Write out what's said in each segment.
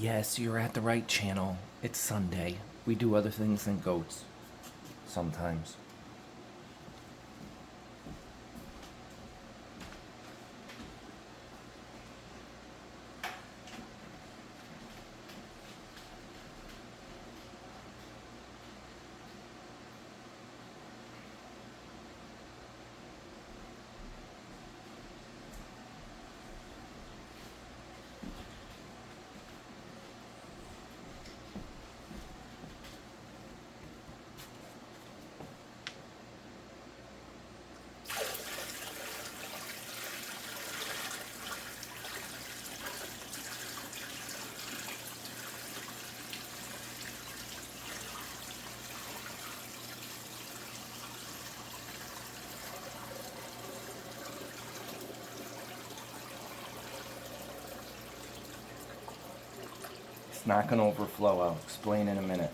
Yes, you're at the right channel. It's Sunday. We do other things than goats. Sometimes. It's not going to overflow. I'll explain in a minute.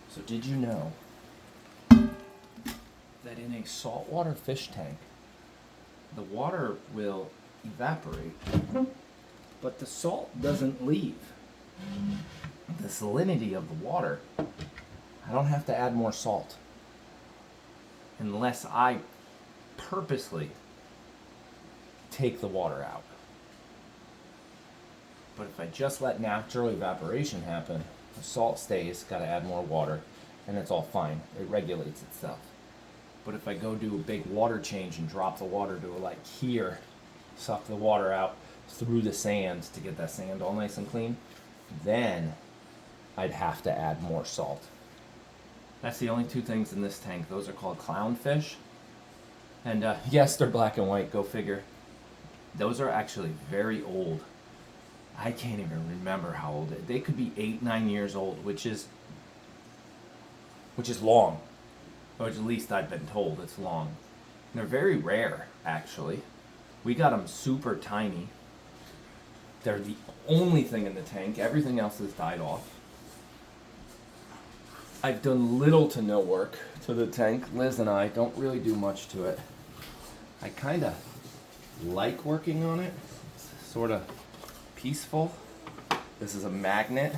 So did you know that in a saltwater fish tank, the water will evaporate, but the salt doesn't leave? The salinity of the water, I don't have to add more salt unless I purposely take the water out. But if I just let natural evaporation happen, the salt stays, got to add more water, and it's all fine. It regulates itself. But if I go do a big water change and drop the water to like here, suck the water out through the sands to get that sand all nice and clean, then I'd have to add more salt. That's the only two things in this tank. Those are called clownfish. And yes, they're black and white, go figure. Those are actually very old. I can't even remember how old they could be 8-9 years old, which is long. Or at least I've been told it's long. And they're very rare, actually. We got them super tiny. They're the only thing in the tank. Everything else has died off. I've done little to no work to the tank. Liz and I don't really do much to it. I kind of like working on it. It's sort of peaceful. This is a magnet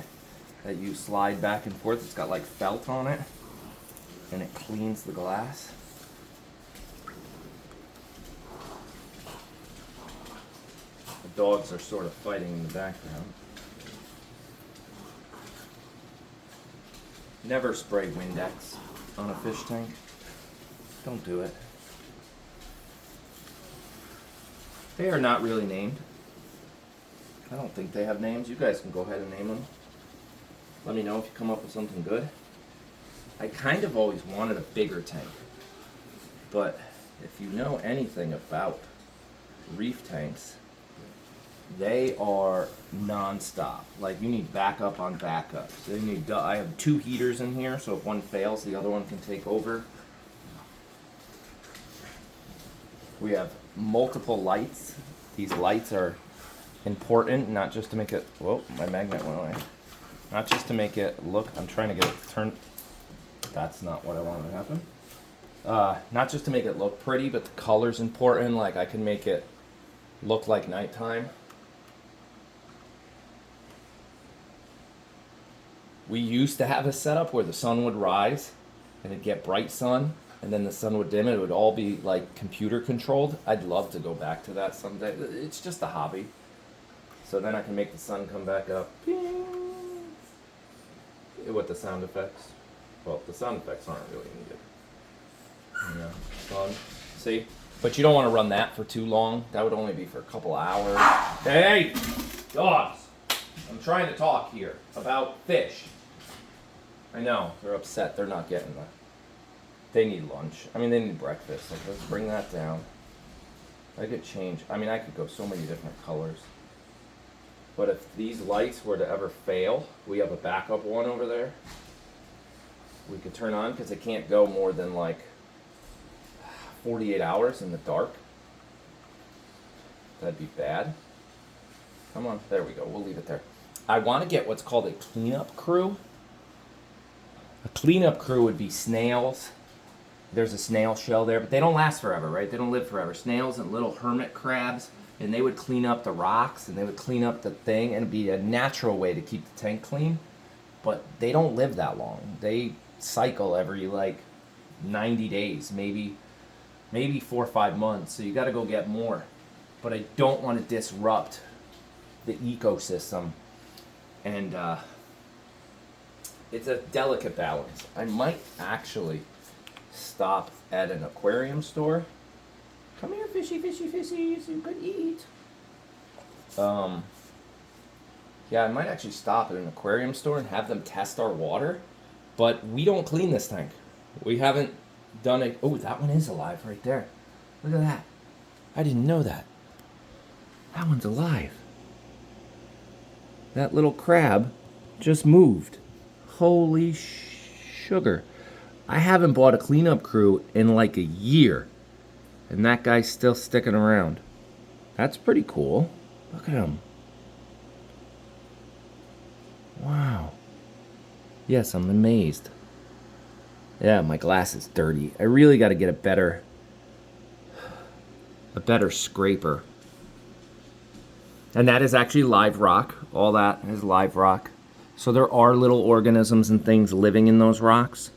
that you slide back and forth. It's got like felt on it, and it cleans the glass. The dogs are sort of fighting in the background. Never spray Windex on a fish tank. Don't do it. They are not really named. I don't think they have names. You guys can go ahead and name them. Let me know if you come up with something good. I kind of always wanted a bigger tank. But if you know anything about reef tanks, they are non-stop. Like, you need backup on backup. So you need, I have 2 heaters in here, so if one fails, the other one can take over. We have multiple lights. These lights are important, not just to make it, whoa, my magnet went away. Not just to make it look, I'm trying to get it turned, that's not what I wanted to happen. Not just to make it look pretty, but the color's important. Like, I can make it look like nighttime. We used to have a setup where the sun would rise and it'd get bright sun, and then the sun would dim. It would all be like computer controlled. I'd love to go back to that someday. It's just a hobby. So then I can make the sun come back up. Bing. With the sound effects. Well, the sound effects aren't really needed. Yeah, fun. See? But you don't want to run that for too long. That would only be for a couple hours. Hey! Dogs! I'm trying to talk here about fish. I know, they're upset. They're not getting that. They need lunch. I mean, they need breakfast. Like, let's bring that down. I could change. I mean, I could go so many different colors. But if these lights were to ever fail, we have a backup one over there. We could turn on, because it can't go more than like 48 hours in the dark. That'd be bad. Come on, there we go. We'll leave it there. I want to get what's called a cleanup crew. A cleanup crew would be snails. There's a snail shell there, but they don't last forever, right? They don't live forever. Snails and little hermit crabs, and they would clean up the rocks, and they would clean up the thing, and it'd be a natural way to keep the tank clean. But they don't live that long. They cycle every like 90 days, maybe 4 or 5 months. So you got to go get more. But I don't want to disrupt the ecosystem, and it's a delicate balance. I might actually stop at an aquarium store. Come here, fishy, fishy, fishy, so you could eat. Yeah, I might actually stop at an aquarium store and have them test our water, but we don't clean this tank. We haven't done it. Oh, that one is alive right there. Look at that. I didn't know that. That one's alive. That little crab just moved. Holy sugar. I haven't bought a cleanup crew in like a year, and that guy's still sticking around. That's pretty cool. Look at him. Wow. Yes, I'm amazed. Yeah, my glass is dirty. I really got to get a better scraper. And that is actually live rock. All that is live rock. So there are little organisms and things living in those rocks.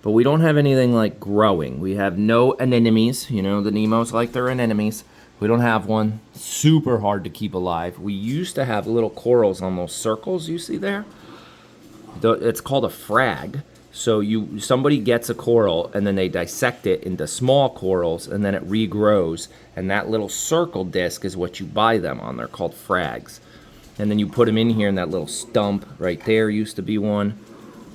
But we don't have anything like growing. We have no anemones. You know, the Nemos like their anemones. We don't have one. Super hard to keep alive. We used to have little corals on those circles you see there. It's called a frag. So somebody gets a coral and then they dissect it into small corals and then it regrows. And that little circle disc is what you buy them on. They're called frags. And then you put them in here, and that little stump right there used to be one.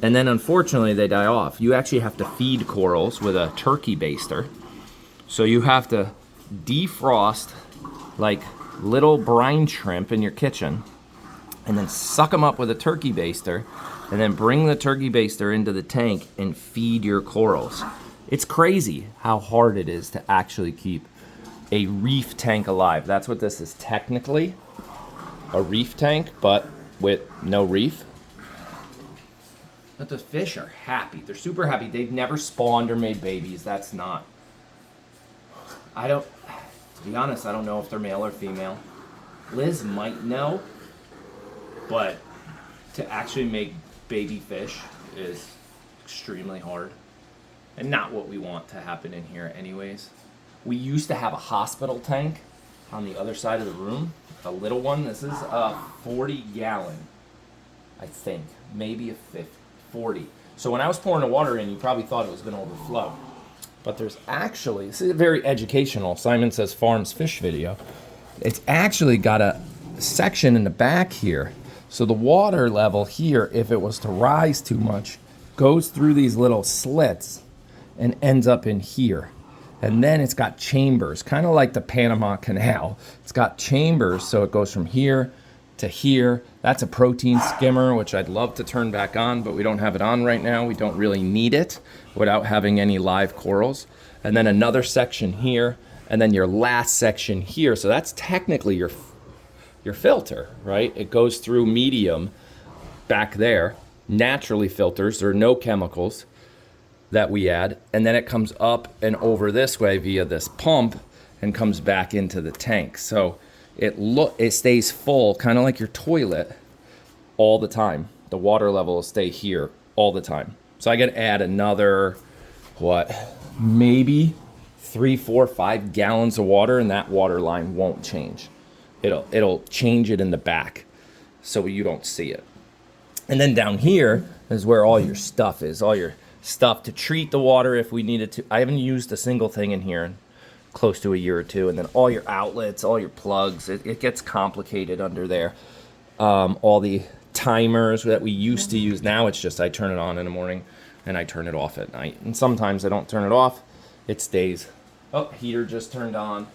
And then unfortunately they die off. You actually have to feed corals with a turkey baster. So you have to defrost like little brine shrimp in your kitchen and then suck them up with a turkey baster and then bring the turkey baster into the tank and feed your corals. It's crazy how hard it is to actually keep a reef tank alive. That's what this is technically, a reef tank, but with no reef. But the fish are happy. They're super happy. They've never spawned or made babies. That's not. To be honest, I don't know if they're male or female. Liz might know, but to actually make baby fish is extremely hard and not what we want to happen in here anyways. We used to have a hospital tank on the other side of the room, a little one. This is a 40-gallon, I think, maybe a 40. So when I was pouring the water in, you probably thought it was going to overflow. But there's actually, this is very educational, Simon Says Farms fish video. It's actually got a section in the back here. So the water level here, if it was to rise too much, goes through these little slits and ends up in here. And then it's got chambers, kind of like the Panama Canal. It's got chambers, so it goes from here to here. That's a protein skimmer, which I'd love to turn back on, but we don't have it on right now. We don't really need it without having any live corals. And then another section here, and then your last section here. So that's technically your filter, right? It goes through medium back there, naturally filters. There are no chemicals that we add, and then it comes up and over this way via this pump and comes back into the tank. So it stays full, kind of like your toilet, all the time. The water level will stay here all the time. So I got to add another, maybe 3, 4, 5 gallons of water, and that water line won't change. It'll change it in the back so you don't see it. And then down here is where all your stuff is, all your stuff to treat the water if we needed to. I haven't used a single thing in here in close to a year or two. And then all your outlets, all your plugs, it gets complicated under there. All the timers that we used to use, now it's just I turn it on in the morning and I turn it off at night. And sometimes I don't turn it off, it stays. Oh, heater just turned on,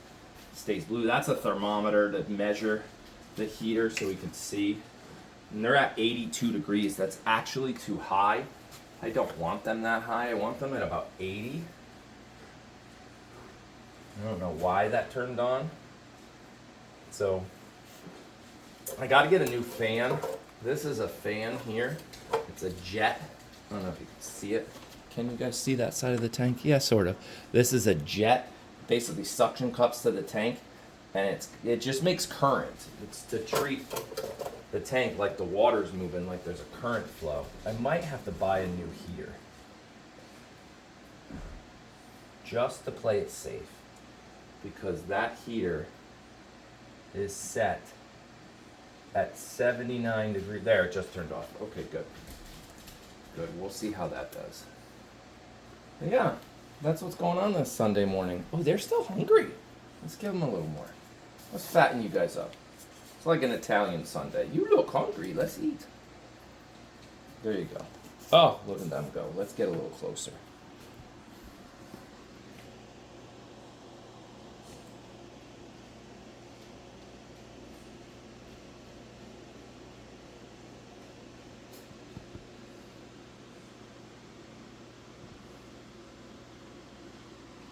stays blue. That's a thermometer to measure the heater so we can see. And they're at 82 degrees. That's actually too high. I don't want them that high. I want them at about 80. I don't know why that turned on. So I got to get a new fan. This is a fan here. It's a jet I don't know if you can see it. Can you guys see that side of the tank? Yeah, sort of. This is a jet, basically suction cups to the tank, and it just makes current. It's to treat the tank like the water's moving, like there's a current flow. I might have to buy a new heater just to play it safe, because that heater is set at 79 degrees. There, it just turned off. Okay, good. Good, we'll see how that does. But yeah, that's what's going on this Sunday morning. Oh, they're still hungry. Let's give them a little more. Let's fatten you guys up. It's like an Italian Sunday. You look hungry, let's eat. There you go. Oh, look at them go. Let's get a little closer.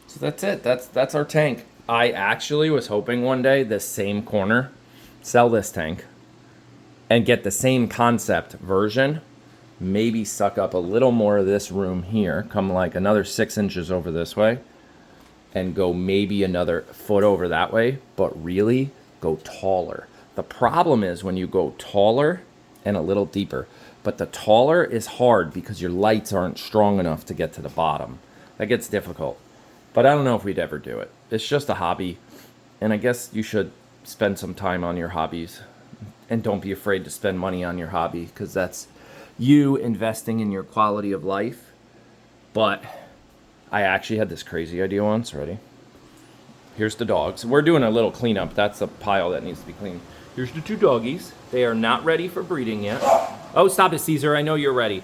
So that's it. That's our tank. I actually was hoping one day this same corner, sell this tank, and get the same concept version. Maybe suck up a little more of this room here, come like another 6 inches over this way, and go maybe another foot over that way, but really go taller. The problem is when you go taller and a little deeper, but the taller is hard because your lights aren't strong enough to get to the bottom. That gets difficult. But I don't know if we'd ever do it. It's just a hobby. And I guess you should spend some time on your hobbies. And don't be afraid to spend money on your hobby, because that's you investing in your quality of life. But I actually had this crazy idea once. Ready? Here's the dogs. We're doing a little cleanup. That's a pile that needs to be cleaned. Here's the 2 doggies. They are not ready for breeding yet. Oh, stop it, Caesar. I know you're ready.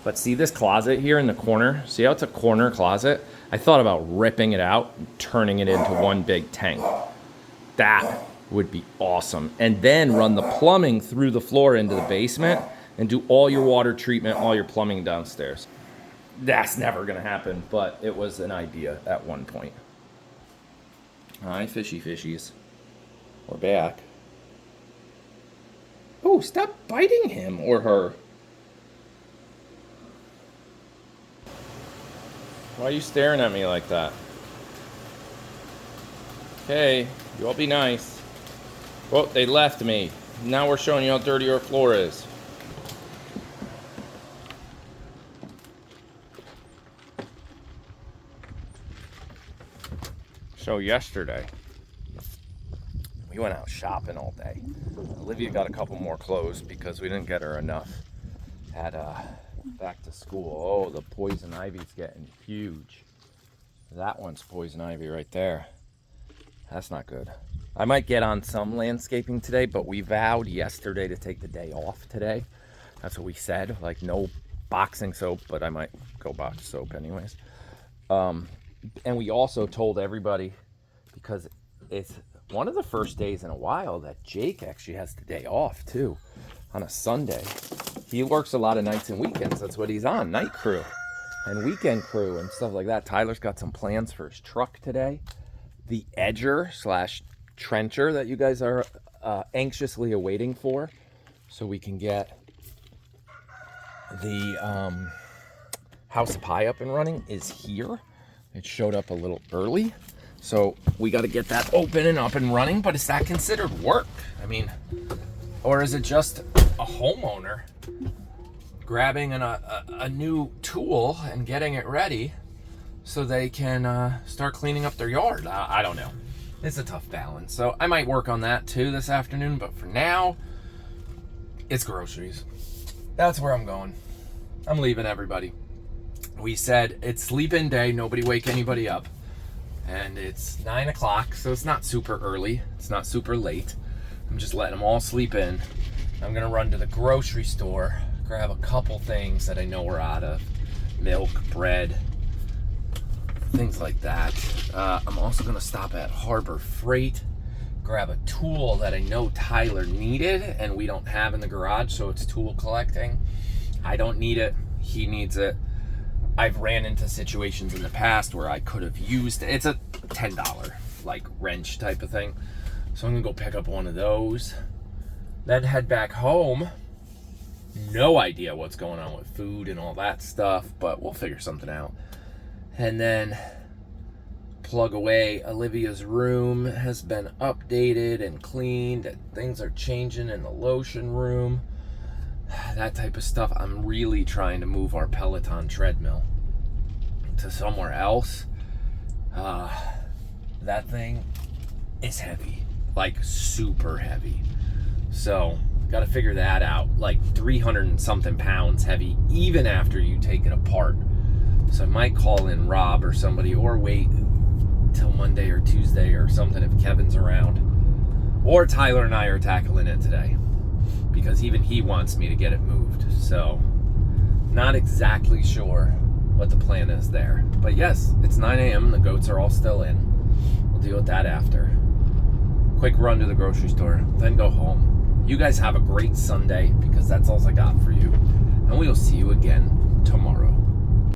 But see this closet here in the corner? See how it's a corner closet? I thought about ripping it out and turning it into one big tank. That would be awesome. And then run the plumbing through the floor into the basement and do all your water treatment, all your plumbing downstairs. That's never gonna happen, but it was an idea at one point. Hi, fishies. We're back. Oh, stop biting him or her. Why are you staring at me like that? Okay, you all be nice. Well, they left me. Now we're showing you how dirty our floor is. So yesterday, we went out shopping all day. Olivia got a couple more clothes because we didn't get her enough at back to school. Oh, the poison ivy's getting huge. That one's poison ivy right there. That's not good. I might get on some landscaping today, but we vowed yesterday to take the day off today. That's what we said, like no boxing soap, but I might go box soap anyways. And we also told everybody, because it's one of the first days in a while that Jake actually has the day off too, on a Sunday. He works a lot of nights and weekends. That's what he's on, night crew and weekend crew and stuff like that. Tyler's got some plans for his truck today. The edger / trencher that you guys are anxiously awaiting for, so we can get the house pie up and running, is here. It showed up a little early, so we got to get that open and up and running. But is that considered work? I mean, or is it just a homeowner grabbing a new tool and getting it ready so they can start cleaning up their yard? I don't know. It's a tough balance. So I might work on that too this afternoon, but for now, it's groceries. That's where I'm going. I'm leaving everybody. We said it's sleep-in day, nobody wake anybody up. And it's 9 o'clock, so it's not super early. It's not super late. I'm just letting them all sleep in. I'm gonna run to the grocery store, grab a couple things that I know we're out of. Milk, bread, things like that. I'm also gonna stop at Harbor Freight, grab a tool that I know Tyler needed and we don't have in the garage, so it's tool collecting. I don't need it, he needs it. I've ran into situations in the past where I could have used it. It's a $10 like wrench type of thing. So I'm gonna go pick up one of those, then head back home no idea what's going on with food and all that stuff, but we'll figure something out. And then plug away. Olivia's room has been updated and cleaned, and things are changing in the lotion room. That type of stuff. I'm really trying to move our Peloton treadmill to somewhere else. That thing is heavy, like super heavy. So got to figure that out. Like 300 and something pounds heavy, even after you take it apart. So I might call in Rob or somebody, or wait till Monday or Tuesday or something if Kevin's around. Or Tyler and I are tackling it today, because even he wants me to get it moved. So not exactly sure what the plan is there. But yes, it's 9 a.m. The goats are all still in. We'll deal with that after. Quick run to the grocery store, then go home. You guys have a great Sunday, because that's all I got for you. And we will see you again